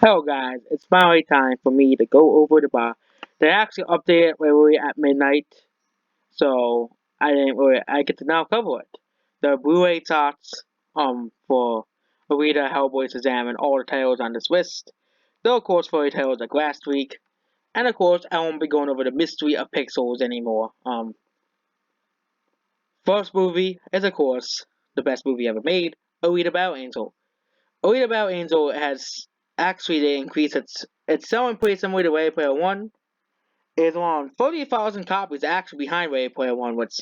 Hello guys, it's finally time for me to go over the bar. They actually updated where we're at midnight, so I get to now cover it. The Blu-ray charts for Alita, Hellboy, Shazam, and all the titles on this list. Though of course fairy titles like last week, and of course I won't be going over the mystery of pixels anymore. First movie is of course the best movie ever made, Alita Battle Angel. Alita Battle Angel has actually they increased its selling pretty similar to Ready Player One. It's around 30,000 copies actually behind Ready Player One, which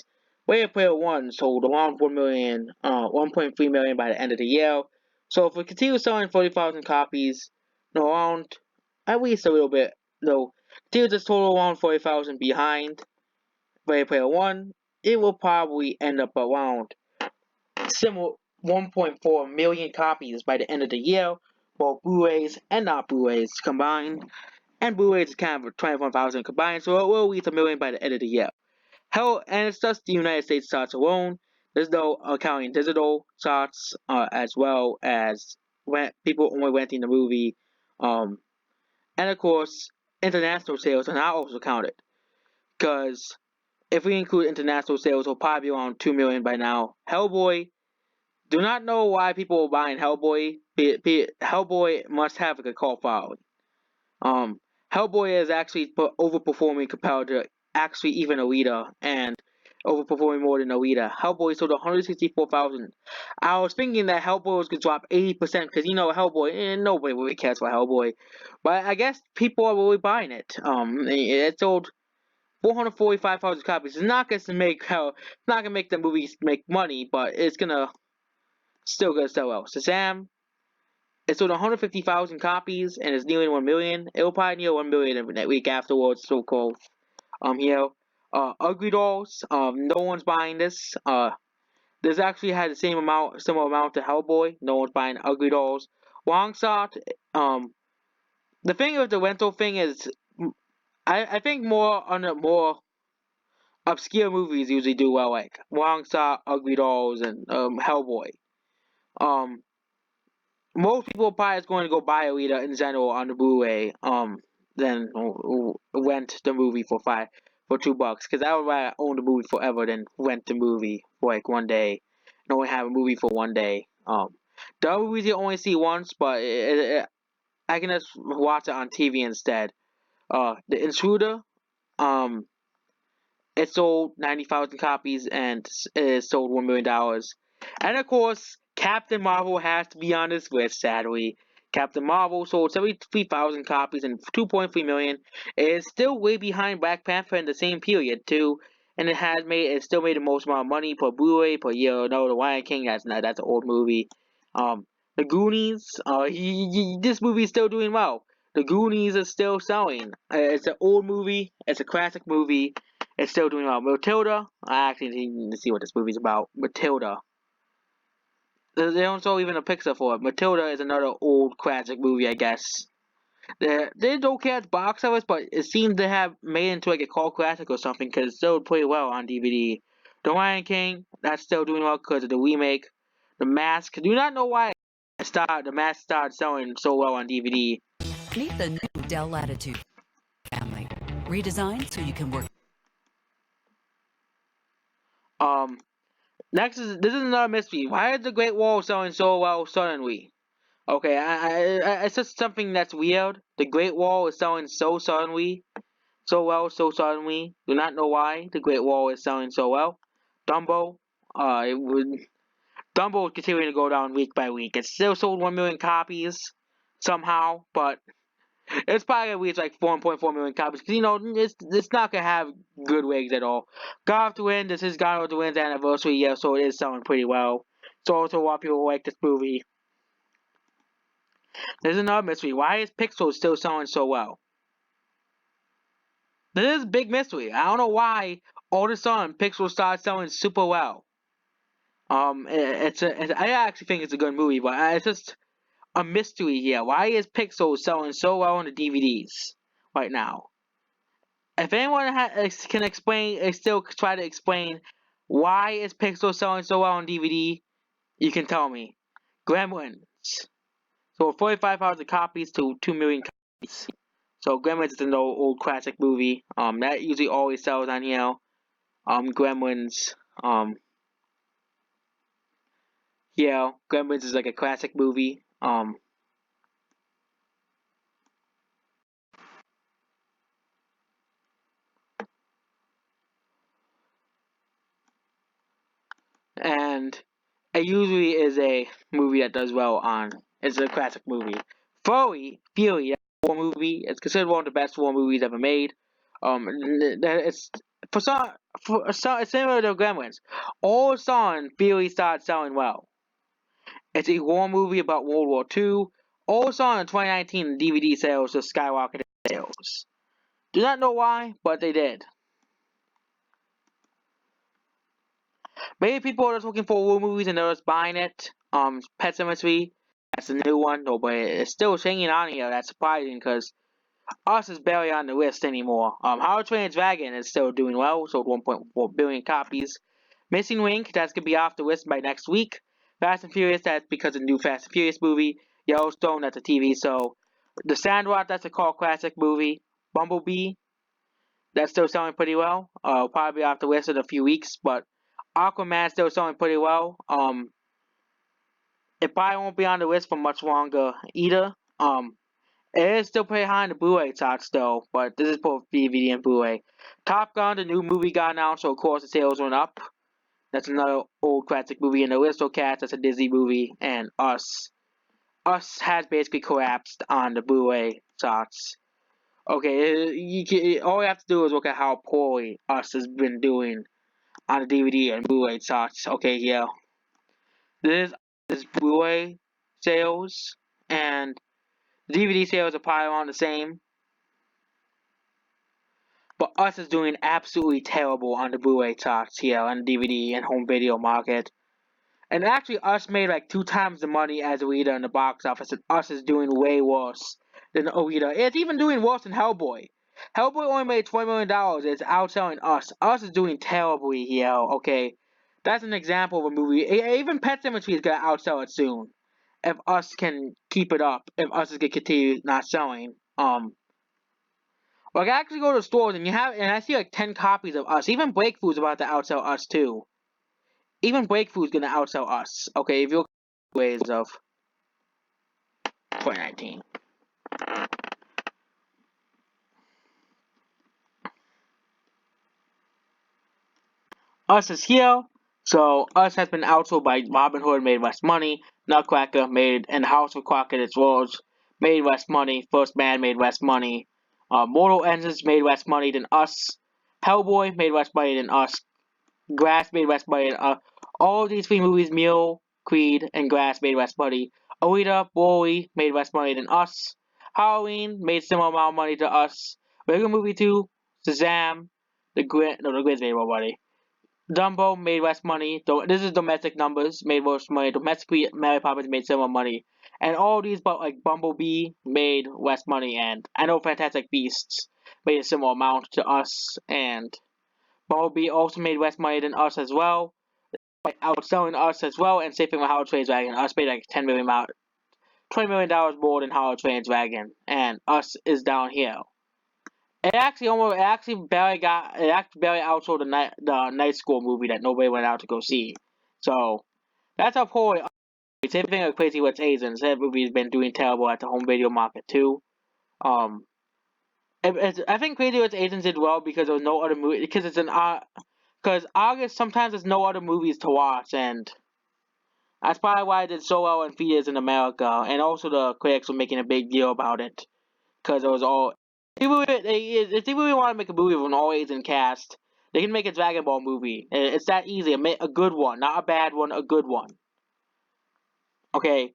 Ready Player One sold around 1.3 million by the end of the year. So if we continue selling 30,000 copies, no, around at least a little bit, no, continue this total around 40,000 behind Ready Player One, it will probably end up around similar 1.4 million copies by the end of the year, both Blu-rays and not Blu-rays combined. And Blu-rays is kind of 21,000 combined, so it will reach a million by the end of the year. Hell, and it's just the United States charts alone. There's no counting digital charts, as well as people only renting the movie. Um, and of course, international sales are not also counted, because if we include international sales, we'll probably be around 2 million by now. Hellboy, do not know why people are buying Hellboy. Hellboy must have like a cult following. Um, Hellboy is actually overperforming compared to actually even Alita, and overperforming more than Alita. Hellboy sold 164,000. I was thinking that Hellboy was gonna drop 80% because Hellboy, nobody really cares for Hellboy, but I guess people are really buying it. It sold 445,000 copies. It's not gonna make the movies make money, but it's gonna still gonna sell well. Shazam, it sold 150,000 copies and is nearing 1 million. It will probably near 1 million every week afterwards, so close. Here, Ugly Dolls, no one's buying this. This actually had the similar amount to Hellboy. No one's buying Ugly Dolls. Long Shot, the thing with the rental thing is, I think more obscure movies usually do well, like Long Shot, Ugly Dolls, and Hellboy. Um, Most people probably is going to go buy Alita in general on the Blu-ray, than rent the movie for $2. Because I would rather own the movie forever than rent the movie for like one day, and only have a movie for one day. The other movies you only see once, but I can just watch it on TV instead. The Intruder, um, it sold 90,000 copies and it sold $1 million. And of course, Captain Marvel has to be on this list, sadly. Captain Marvel sold 73,000 copies and 2.3 million. It is still way behind Black Panther in the same period too, and it still made the most amount of money per Blu-ray per year. No, The Lion King, that's an old movie. The Goonies, this movie is still doing well. The Goonies is still selling. It's an old movie. It's a classic movie. It's still doing well. Matilda, I actually need to see what this movie's about. Matilda. They don't show even a picture for it. Matilda is another old classic movie, I guess. They don't care at box office, but it seems to have made it into like a cult classic or something because it sold pretty well on DVD. The Lion King, that's still doing well because of the remake. The Mask, do not know why the Mask started selling so well on DVD. Meet the new Dell Latitude family. Redesigned so you can work. Um, this is another mystery. Why is the Great Wall selling so well suddenly? Okay, it's just something that's weird. The Great Wall is selling so suddenly, so well, so suddenly. Do not know why the Great Wall is selling so well. Dumbo, it would Dumbo is continuing to go down week by week. It still sold 1 million copies somehow, but it's probably gonna reach like 4.4 million copies because it's not gonna have good wigs at all. God of the Wind, this is God of the Wind's anniversary year, so it is selling pretty well. So also a lot of people like this movie. There's another mystery. Why is Pixel still selling so well? This is a big mystery. I don't know why all of a sudden Pixel started selling super well. I actually think it's a good movie, but it's just a mystery here. Why is Pixel selling so well on the DVDs right now? If anyone can explain, still try to explain why is Pixel selling so well on DVD, you can tell me. Gremlins So 45,000 copies to 2 million copies. So Gremlins is an old classic movie. That usually always sells on here. Gremlins. Yeah, Gremlins is like a classic movie. And it usually is a movie that does well on. It's a classic movie. Fury, that war movie. It's considered one of the best war movies ever made. It's for some, it's similar to Gremlins. All of a sudden, Fury started selling well. It's a war movie about World War II. All of a sudden, in 2019, DVD sales just skyrocketed sales. Do not know why, but they did. Maybe people are just looking for war movies and they're just buying it. Pet Sematary, that's a new one. No, but it's still hanging on here. That's surprising because Us is barely on the list anymore. How to Train Your Dragon is still doing well, sold 1.4 billion copies. Missing Link, that's gonna be off the list by next week. Fast and Furious, that's because of the new Fast and Furious movie. Yellowstone, that's a TV show. The Sandlot, that's a cult classic movie. Bumblebee, that's still selling pretty well. Probably off the list in a few weeks, but Aquaman still selling pretty well. It probably won't be on the list for much longer either. It is still pretty high in the Blu-ray charts though, but this is both DVD and Blu-ray. Top Gun, the new movie got announced, so of course the sales went up. That's another old classic movie in the list. Cast. That's a Disney movie, and Us. Us has basically collapsed on the Blu-ray charts. Okay, all you have to do is look at how poorly Us has been doing on the DVD and Blu-ray charts. Okay, yeah. This is Blu-ray sales, and DVD sales are probably around the same. But Us is doing absolutely terrible on the Blu-ray charts here on the DVD and home video market. And actually, Us made like 2 times the money as Alita in the box office, and Us is doing way worse than Alita. It's even doing worse than Hellboy. Hellboy only made $20 million. It's outselling Us. Us is doing terribly here. Okay, that's an example of a movie. Even Pet Sematary is gonna outsell it soon. If Us can keep it up, if Us is gonna continue not selling. Like I actually go to stores and I see like 10 copies of Us. Even Breakthrough's about to outsell Us too. Even Breakthrough's gonna outsell Us. Okay, if you look at ways of 2019. Us is here. So Us has been outsold by Robin Hood, made less money. Nutcracker made and House of Crocodile's Rolls made less money. First Man made less money. Mortal Engines made less money than Us. Hellboy made less money than Us. Glass made less money than Us. All of these 3 movies, Mule, Creed, and Glass made less money. Alita, Bully made less money than Us. Halloween made similar amount of money to Us. Regular Movie 2, Shazam, the Grinch made more money. Dumbo made less money. This is domestic numbers. Made most money. Domestically, Mary Poppins made similar money. And all these, but like Bumblebee made less money. And I know Fantastic Beasts made a similar amount to Us. And Bumblebee also made less money than Us as well. Outselling Us as well. And same thing with How to Train Your Dragon. Us made like $20 million more than How to Train Your Dragon. And Us is down here. It actually barely outsold the Night School movie that nobody went out to go see. So that's how poor it is. Same thing with Crazy Rich Asians. That movie's been doing terrible at the home video market too. Um, I think Crazy Rich Asians did well because there was no other movie because because August sometimes there's no other movies to watch and that's probably why it did so well in theaters in America and also the critics were making a big deal about it because it was all if they really want to make a movie with an all Asian cast, they can make a Dragon Ball movie. It's that easy. A good one, not a bad one, a good one. Okay,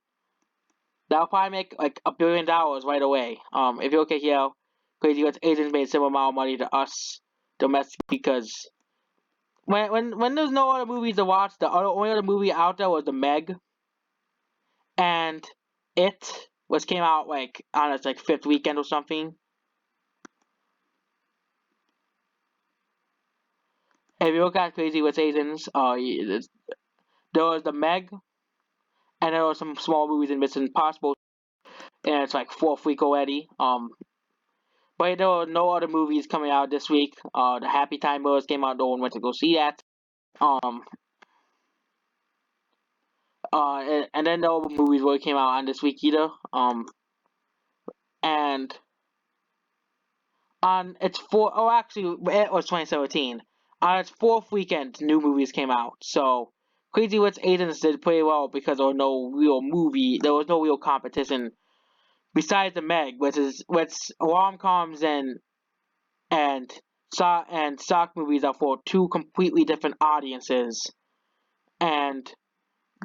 that'll probably make like $1 billion right away. If you look at here, Crazy Rich Asians made a similar amount of money to us domestic because when there's no other movies to watch, the only other movie out there was the Meg, and it was came out like on its like 5th weekend or something. If you look at Crazy Rich Asians, there was the Meg, and there were some small movies in Mission Impossible. and it's like fourth week already. But there were no other movies coming out this week. The Happy Time Murders came out. No one went to go see that. Um, and then no movies really came out on this week either. And on its actually it was 2017. On its fourth weekend, new movies came out. So Crazy Rich Asians did pretty well because there was no real movie. There was no real competition besides the Meg, which rom coms and stock movies are for two completely different audiences. And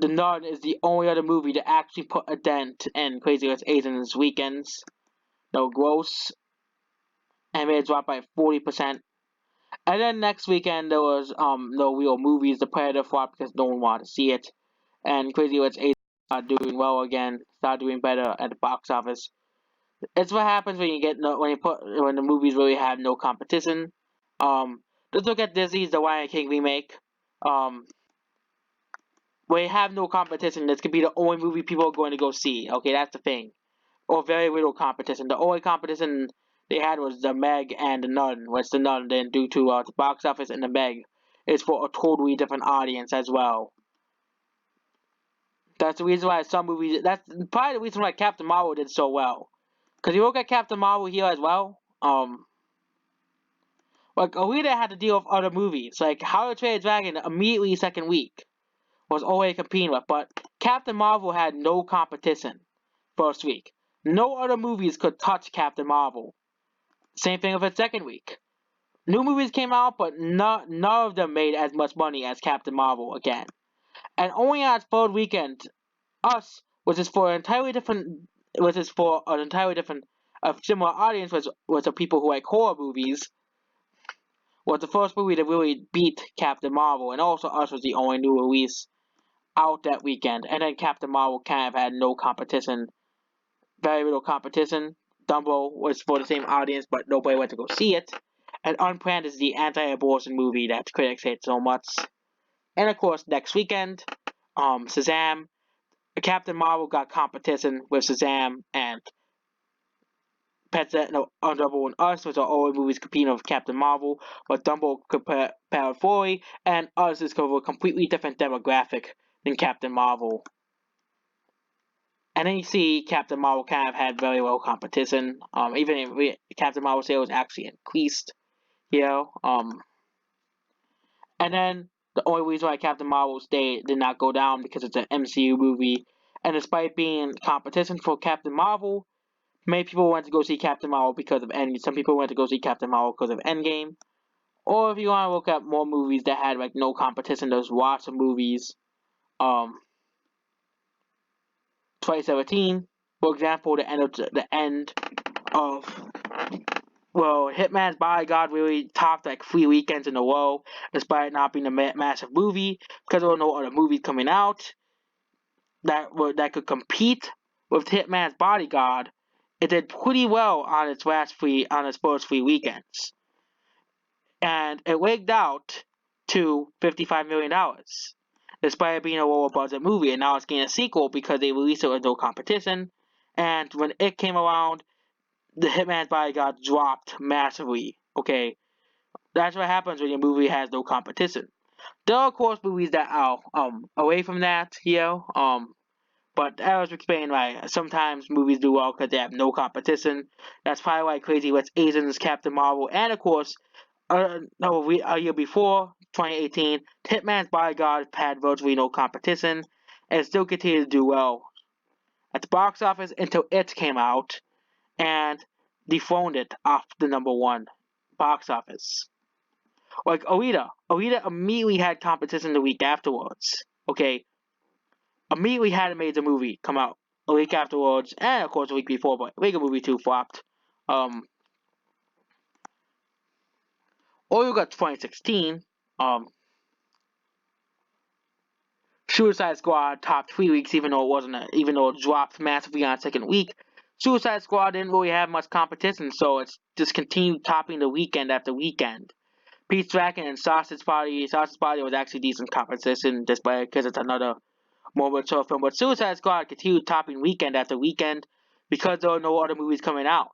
The Nun is the only other movie to actually put a dent in Crazy Rich Asians weekends. No gross, and it dropped by 40%. And then next weekend there was no real movies. The Predator flopped because no one wanted to see it, and Crazy Rich Asians started doing well again, started doing better at the box office. It's what happens when you get when the movies really have no competition. Let's look at Disney's The Lion King remake. Um, when you have no competition, this could be the only movie people are going to go see. Okay, that's the thing. Or very little competition. The only competition they had was The Meg and The Nun, which The Nun didn't do to the box office, and The Meg is for a totally different audience as well. That's the reason why some movies. That's probably the reason why Captain Marvel did so well. Because you look at Captain Marvel here as well. Like Alita had to deal with other movies, like How to Train a Dragon immediately second week was already competing with, but Captain Marvel had no competition first week. No other movies could touch Captain Marvel. Same thing with its second week. New movies came out, but none of them made as much money as Captain Marvel again. And only on its third weekend, Us, which is for an entirely different, similar audience, was the people who like horror movies, was the first movie to really beat Captain Marvel, and also Us was the only new release out that weekend. And then Captain Marvel kind of had no competition, very little competition. Dumbo was for the same audience, but nobody went to go see it. And Unplanned is the anti-abortion movie that critics hate so much. And of course, next weekend, Shazam. Captain Marvel got competition with Shazam and Dumbo and Us, which are all movies competing with Captain Marvel, but Dumbo compared fully, and Us is covered a completely different demographic than Captain Marvel. And then you see Captain Marvel kind of had very low competition. Even if Captain Marvel sales actually increased, you know. And then the only reason why Captain Marvel did not go down because it's an MCU movie. And despite being competition for Captain Marvel, many people went to go see Captain Marvel because of Endgame. Some people went to go see Captain Marvel because of Endgame. Or if you want to look at more movies that had like no competition, there's lots of movies. 2017, for example, the end of Hitman's Bodyguard really topped like 3 weekends in a row, despite not being a massive movie, because there were no other movies coming out that could compete with Hitman's Bodyguard. It did pretty well on its first 3 weekends, and it wigged out to $55 million, despite it being a lower budget movie. And now it's getting a sequel because they released it with no competition. And when it came around, the Hitman's Bodyguard dropped massively. Okay, that's what happens when your movie has no competition. There are of course movies that are away from that, but I was explaining why sometimes movies do well because they have no competition. That's probably why Crazy Rich Asians, Captain Marvel, and of course, a year before, 2018, Hitman's Bodyguard had virtually no competition and still continued to do well at the box office until it came out and dethroned it off the number one box office. Like Alita. Alita immediately had competition the week afterwards. Okay, immediately had a major movie come out a week afterwards, and of course a week before, but Lego Movie 2 flopped. Or you got 2016, Suicide Squad topped 3 weeks, even though it dropped massively on second week. Suicide Squad didn't really have much competition, so it's just continued topping the weekend after weekend. Pete's Dragon and Sausage Party. Sausage Party was actually decent competition, despite because it's another more mature film. But Suicide Squad continued topping weekend after weekend. because there are no other movies coming out.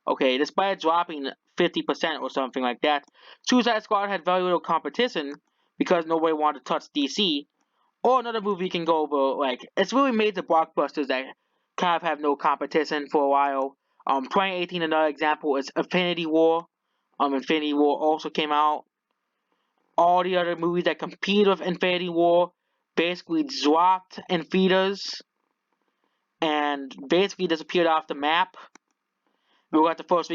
Okay, despite dropping 50% or something like that, Suicide Squad had very little competition because nobody wanted to touch DC. Or another movie can go over, like, it's really made the blockbusters that kind of have no competition for a while. 2018, another example is Infinity War. Infinity War also came out. All the other movies that compete with Infinity War basically dropped in theaters and basically disappeared off the map. We got the first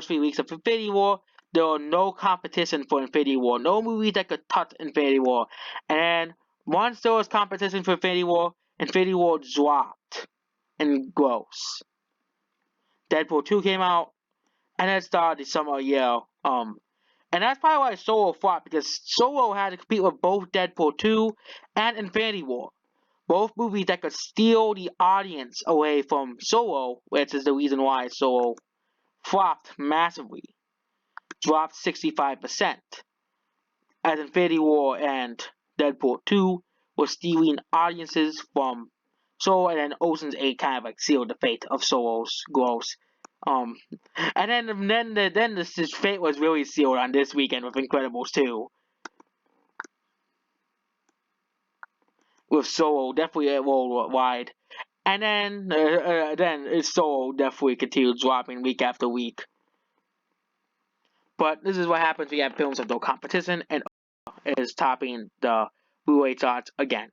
3 weeks of Infinity War. There were no competition for Infinity War. No movies that could touch Infinity War. And once there was competition for Infinity War dropped in gross. Deadpool 2 came out, and it started the summer year. And that's probably why Solo flopped, because Solo had to compete with both Deadpool 2 and Infinity War. Both movies that could steal the audience away from Solo, which is the reason why Solo flopped massively, dropped 65%, as Infinity War and Deadpool 2 were stealing audiences from Solo, and then Ocean's 8 kind of like sealed the fate of Solo's growth. Um, and then this fate was really sealed on this weekend with Incredibles 2. With Solo definitely worldwide. And then Solo definitely continued dropping week after week. But this is what happens when you have films with no competition and is topping the Blu-ray charts again.